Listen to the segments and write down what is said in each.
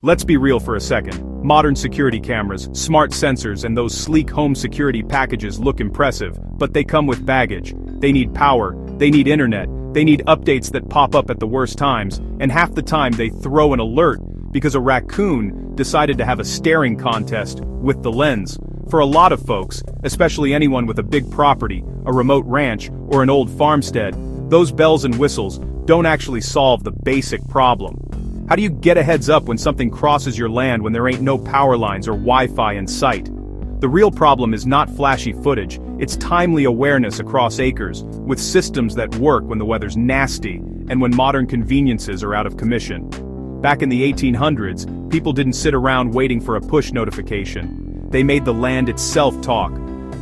Let's be real for a second. Modern security cameras, smart sensors, and those sleek home security packages look impressive, but they come with baggage. They need power, they need internet, they need updates that pop up at the worst times, and half the time they throw an alert because a raccoon decided to have a staring contest with the lens. For a lot of folks, especially anyone with a big property, a remote ranch, or an old farmstead, those bells and whistles don't actually solve the basic problem. How do you get a heads up when something crosses your land when there ain't no power lines or Wi-Fi in sight? The real problem is not flashy footage, it's timely awareness across acres, with systems that work when the weather's nasty, and when modern conveniences are out of commission. Back in the 1800s, people didn't sit around waiting for a push notification. They made the land itself talk.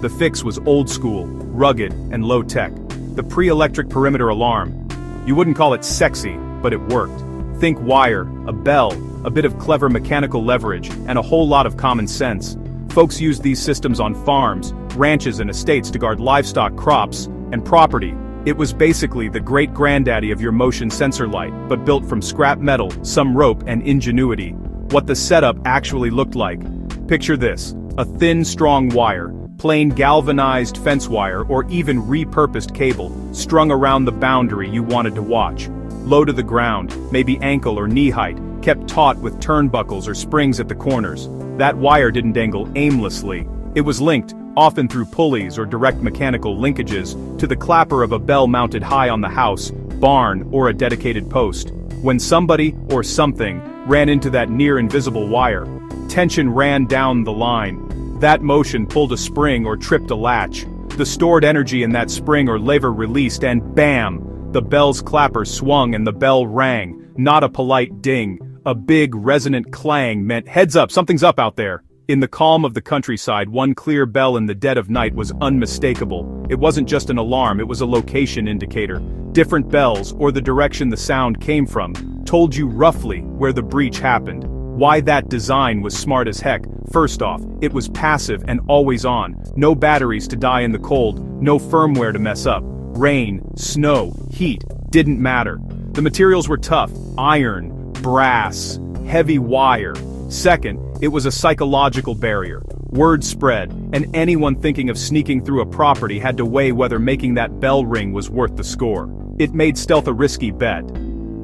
The fix was old school, rugged, and low tech. The pre-electric perimeter alarm. You wouldn't call it sexy, but it worked. Think wire, a bell, a bit of clever mechanical leverage, and a whole lot of common sense. Folks used these systems on farms, ranches, and estates to guard livestock, crops, and property. It was basically the great-granddaddy of your motion sensor light, but built from scrap metal, some rope, and ingenuity. What the setup actually looked like. Picture this: a thin, strong wire, plain galvanized fence wire, or even repurposed cable, strung around the boundary you wanted to watch. Low to the ground, maybe ankle or knee height, kept taut with turnbuckles or springs at the corners. That wire didn't dangle aimlessly. It was linked, often through pulleys or direct mechanical linkages, to the clapper of a bell mounted high on the house, barn, or a dedicated post. When somebody, or something, ran into that near-invisible wire, tension ran down the line. That motion pulled a spring or tripped a latch. The stored energy in that spring or lever released, and bam! The bell's clapper swung and the bell rang, not a polite ding. A big, resonant clang meant, heads up, something's up out there. In the calm of the countryside, one clear bell in the dead of night was unmistakable. It wasn't just an alarm, it was a location indicator. Different bells, or the direction the sound came from, told you roughly where the breach happened. Why that design was smart as heck: first off, it was passive and always on. No batteries to die in the cold, no firmware to mess up. Rain, snow, heat, didn't matter. The materials were tough: iron, brass, heavy wire. Second, it was a psychological barrier. Word spread, and anyone thinking of sneaking through a property had to weigh whether making that bell ring was worth the score. It made stealth a risky bet.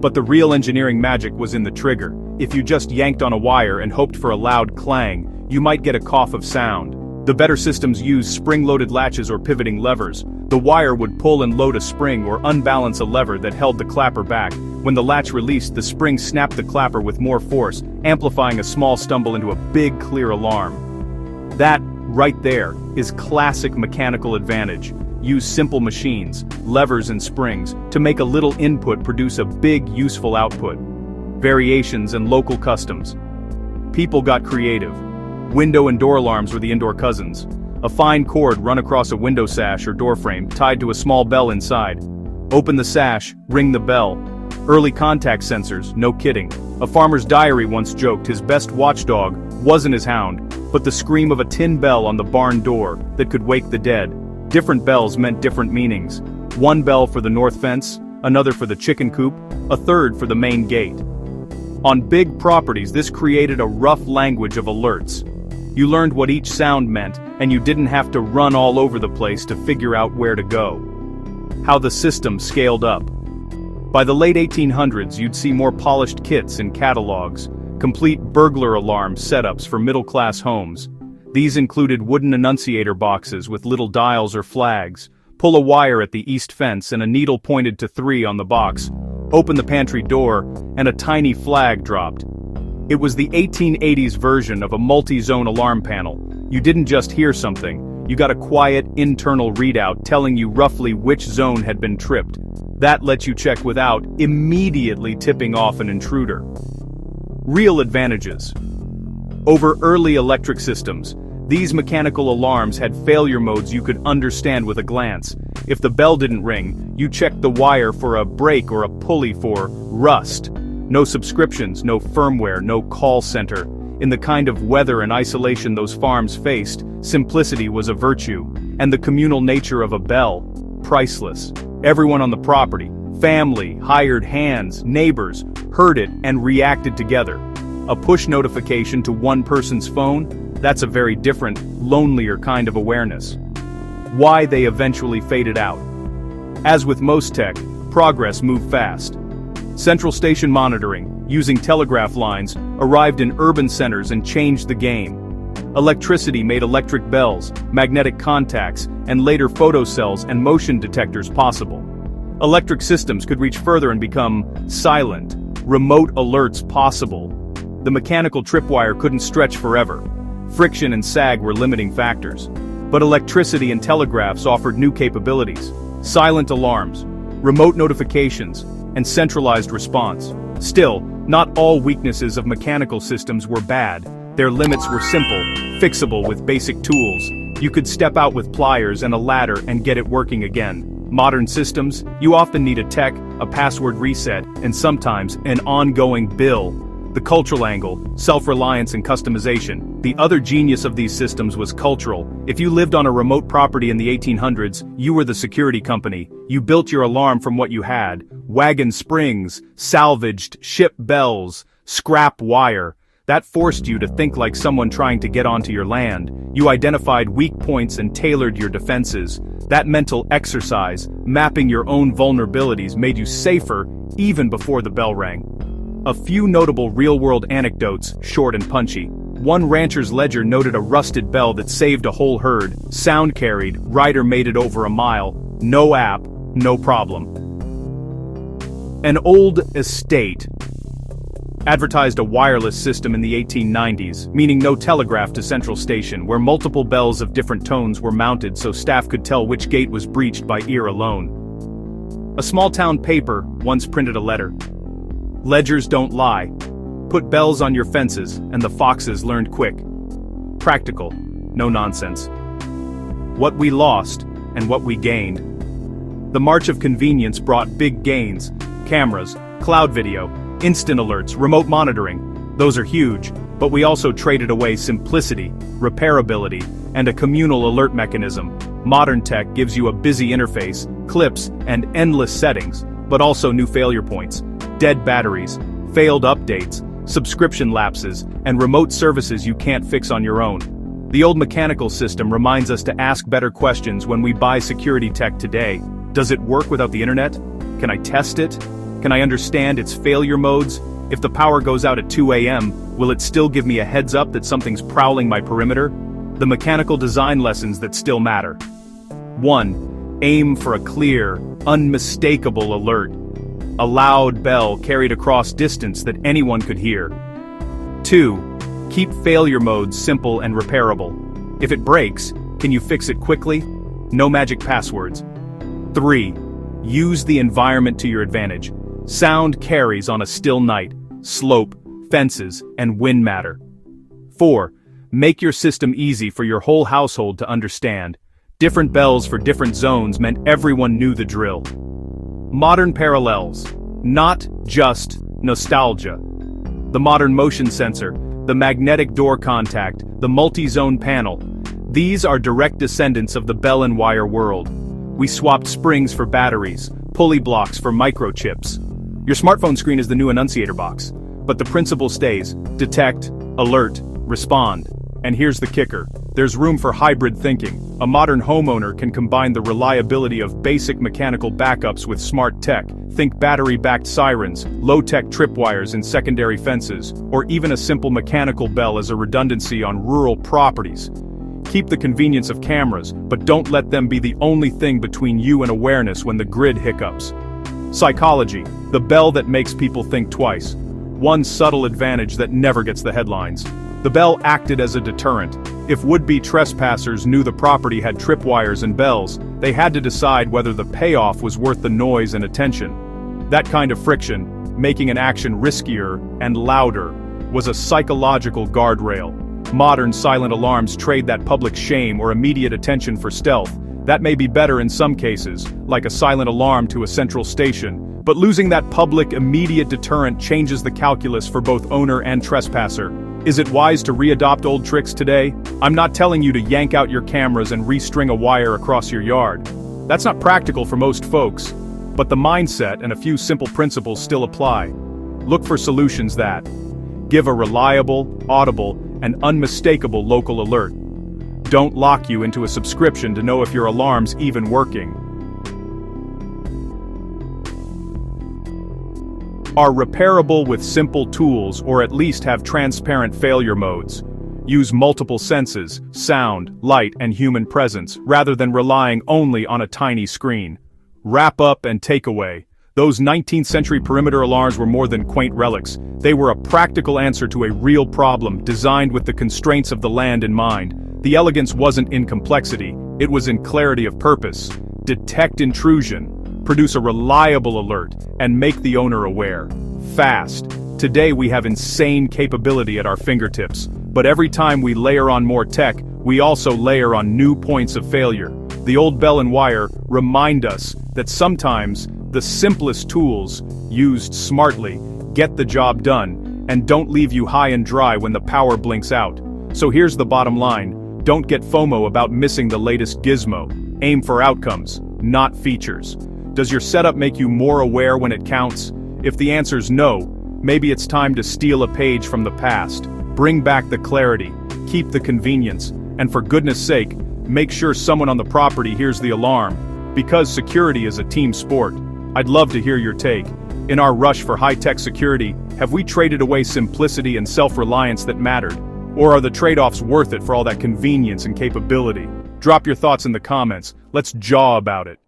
But the real engineering magic was in the trigger. If you just yanked on a wire and hoped for a loud clang, you might get a cough of sound. The better systems used spring-loaded latches or pivoting levers. The wire would pull and load a spring or unbalance a lever that held the clapper back. When the latch released, the spring snapped the clapper with more force, amplifying a small stumble into a big, clear alarm. That, right there, is classic mechanical advantage. Use simple machines, levers and springs, to make a little input produce a big, useful output. Variations and local customs. People got creative. Window and door alarms were the indoor cousins. A fine cord run across a window sash or door frame tied to a small bell inside. Open the sash, ring the bell. Early contact sensors, no kidding. A farmer's diary once joked his best watchdog wasn't his hound, but the scream of a tin bell on the barn door that could wake the dead. Different bells meant different meanings. One bell for the north fence, another for the chicken coop, a third for the main gate. On big properties, this created a rough language of alerts. You learned what each sound meant, and you didn't have to run all over the place to figure out where to go. How the system scaled up. By the late 1800s, you'd see more polished kits in catalogs, complete burglar alarm setups for middle-class homes. These included wooden annunciator boxes with little dials or flags. Pull a wire at the east fence and a needle pointed to 3 on the box. Open the pantry door, and a tiny flag dropped. It was the 1880s version of a multi-zone alarm panel. You didn't just hear something, you got a quiet, internal readout telling you roughly which zone had been tripped. That lets you check without immediately tipping off an intruder. Real advantages. Over early electric systems, these mechanical alarms had failure modes you could understand with a glance. If the bell didn't ring, you checked the wire for a break or a pulley for rust. No subscriptions, no firmware, no call center. In the kind of weather and isolation those farms faced, simplicity was a virtue, and the communal nature of a bell, priceless. Everyone on the property, family, hired hands, neighbors, heard it and reacted together. A push notification to one person's phone? That's a very different, lonelier kind of awareness. Why they eventually faded out. As with most tech, progress moved fast. Central station monitoring, using telegraph lines, arrived in urban centers and changed the game. Electricity made electric bells, magnetic contacts, and later photocells and motion detectors possible. Electric systems could reach further and become silent, remote alerts possible. The mechanical tripwire couldn't stretch forever. Friction and sag were limiting factors. But electricity and telegraphs offered new capabilities. Silent alarms, remote notifications, and centralized response. Still, not all weaknesses of mechanical systems were bad. Their limits were simple, fixable with basic tools. You could step out with pliers and a ladder and get it working again. Modern systems, you often need a tech, a password reset, and sometimes an ongoing bill. The cultural angle, self-reliance and customization. The other genius of these systems was cultural. If you lived on a remote property in the 1800s, you were the security company. You built your alarm from what you had. Wagon springs, salvaged, ship bells, scrap wire. That forced you to think like someone trying to get onto your land. You identified weak points and tailored your defenses. That mental exercise, mapping your own vulnerabilities, made you safer even before the bell rang. A few notable real-world anecdotes, short and punchy. One rancher's ledger noted a rusted bell that saved a whole herd. Sound carried, rider made it over a mile. No app, no problem. An old estate advertised a wireless system in the 1890s, meaning no telegraph to central station, where multiple bells of different tones were mounted so staff could tell which gate was breached by ear alone. A small-town paper once printed a letter. Ledgers don't lie. Put bells on your fences, and the foxes learned quick. Practical, no nonsense. What we lost, and what we gained. The march of convenience brought big gains. Cameras, cloud video, instant alerts, remote monitoring. Those are huge, but we also traded away simplicity, repairability, and a communal alert mechanism. Modern tech gives you a busy interface, clips, and endless settings, but also new failure points. Dead batteries, failed updates, subscription lapses, and remote services you can't fix on your own. The old mechanical system reminds us to ask better questions when we buy security tech today. Does it work without the internet? Can I test it? Can I understand its failure modes? If the power goes out at 2 a.m., will it still give me a heads up that something's prowling my perimeter? The mechanical design lessons that still matter. 1. Aim for a clear, unmistakable alert. A loud bell carried across distance that anyone could hear. 2. Keep failure modes simple and repairable. If it breaks, can you fix it quickly? No magic passwords. 3. Use the environment to your advantage. Sound carries on a still night. Slope, fences, and wind matter. 4. Make your system easy for your whole household to understand. Different bells for different zones meant everyone knew the drill. Modern parallels, not just nostalgia. The modern motion sensor, the magnetic door contact, the multi-zone panel. These are direct descendants of the bell and wire world. We swapped springs for batteries, pulley blocks for microchips. Your smartphone screen is the new annunciator box, but the principle stays: detect, alert, respond. And here's the kicker. There's room for hybrid thinking. A modern homeowner can combine the reliability of basic mechanical backups with smart tech. Think battery-backed sirens, low-tech tripwires in secondary fences, or even a simple mechanical bell as a redundancy on rural properties. Keep the convenience of cameras, but don't let them be the only thing between you and awareness when the grid hiccups. Psychology, the bell that makes people think twice. One subtle advantage that never gets the headlines. The bell acted as a deterrent. If would-be trespassers knew the property had tripwires and bells, they had to decide whether the payoff was worth the noise and attention. That kind of friction, making an action riskier and louder, was a psychological guardrail. Modern silent alarms trade that public shame or immediate attention for stealth. That may be better in some cases, like a silent alarm to a central station, but losing that public immediate deterrent changes the calculus for both owner and trespasser. Is it wise to re-adopt old tricks today? I'm not telling you to yank out your cameras and restring a wire across your yard. That's not practical for most folks, but the mindset and a few simple principles still apply. Look for solutions that Give a reliable, audible, and unmistakable local alert. Don't lock you into a subscription to know if your alarm's even working. Are repairable with simple tools or at least have transparent failure modes. Use multiple senses, sound, light, and human presence, rather than relying only on a tiny screen. Wrap up and takeaway. Those 19th century perimeter alarms were more than quaint relics. They were a practical answer to a real problem, designed with the constraints of the land in mind. The elegance wasn't in complexity, it was in clarity of purpose. Detect intrusion, produce a reliable alert, and make the owner aware. Fast. Today we have insane capability at our fingertips, but every time we layer on more tech, we also layer on new points of failure. The old bell and wire remind us that sometimes the simplest tools, used smartly, get the job done, and don't leave you high and dry when the power blinks out. So here's the bottom line: don't get FOMO about missing the latest gizmo. Aim for outcomes, not features. Does your setup make you more aware when it counts? If the answer's no, maybe it's time to steal a page from the past. Bring back the clarity, keep the convenience, and for goodness sake, make sure someone on the property hears the alarm, because security is a team sport. I'd love to hear your take. In our rush for high-tech security, have we traded away simplicity and self-reliance that mattered? Or are the trade-offs worth it for all that convenience and capability? Drop your thoughts in the comments. Let's jaw about it.